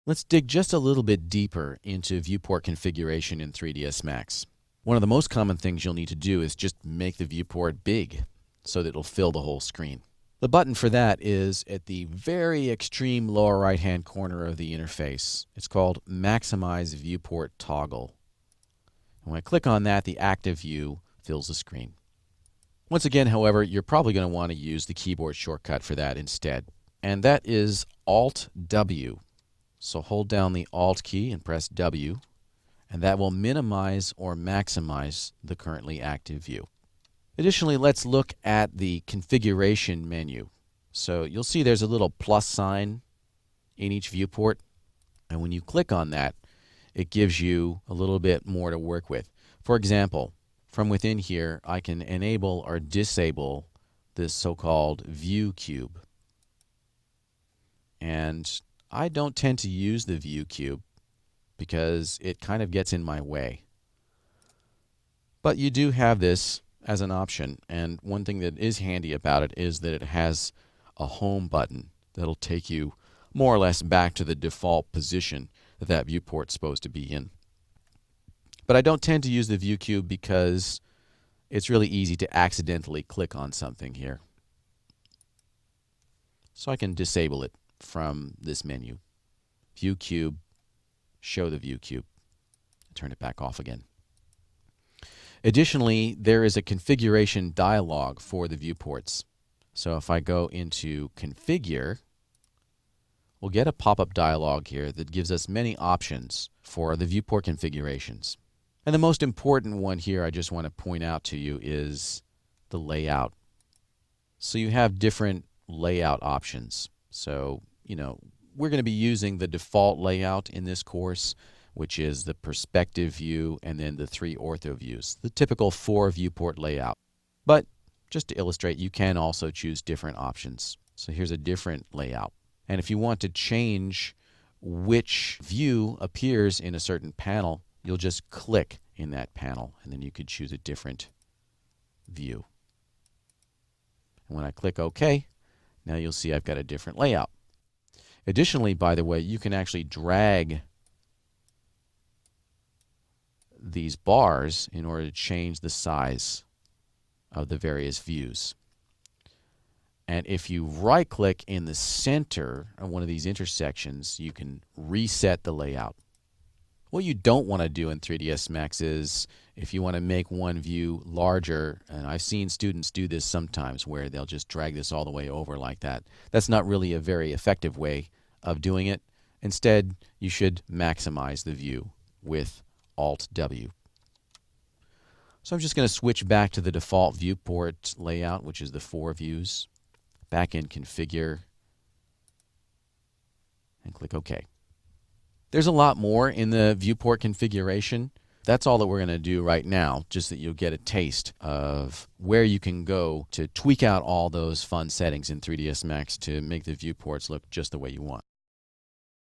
Let's dig just a little bit deeper into viewport configuration in 3ds Max. One of the most common things you'll need to do is just make the viewport big so that it'll fill the whole screen. The button for that is at the very extreme lower right hand corner of the interface. It's called Maximize Viewport Toggle. And when I click on that, the active view fills the screen. Once again, however, you're probably going to want to use the keyboard shortcut for that instead. And that is Alt-W. So hold down the Alt key and press W, and that will minimize or maximize the currently active view. Additionally, let's look at the configuration menu. So you'll see there's a little plus sign in each viewport, and when you click on that, it gives you a little bit more to work with. For example, from within here, I can enable or disable this so-called view cube. And I don't tend to use the view cube because it kind of gets in my way. But you do have this as an option, and one thing that is handy about it is that it has a home button that'll take you more or less back to the default position that that viewport's supposed to be in. But I don't tend to use the view cube because it's really easy to accidentally click on something here. So I can disable it from this menu. View cube, show the view cube. Turn it back off again. Additionally, there is a configuration dialog for the viewports. So if I go into Configure, we'll get a pop-up dialog here that gives us many options for the viewport configurations. And the most important one here I just want to point out to you is the layout. So you have different layout options. So, we're going to be using the default layout in this course, which is the perspective view and then the 3 ortho views, the typical 4 viewport layout. But just to illustrate, you can also choose different options. So here's a different layout. And if you want to change which view appears in a certain panel, you'll just click in that panel, and then you could choose a different view. And when I click OK, now you'll see I've got a different layout. Additionally, by the way, you can actually drag these bars in order to change the size of the various views. And if you right-click in the center of one of these intersections, you can reset the layout. What you don't want to do in 3ds Max is, if you want to make one view larger, and I've seen students do this sometimes where they'll just drag this all the way over like that. That's not really a very effective way of doing it. Instead, you should maximize the view with Alt-W. So I'm just going to switch back to the default viewport layout, which is the 4 views. Back in Configure, and click OK. There's a lot more in the viewport configuration. That's all that we're going to do right now, just that you'll get a taste of where you can go to tweak out all those fun settings in 3ds Max to make the viewports look just the way you want.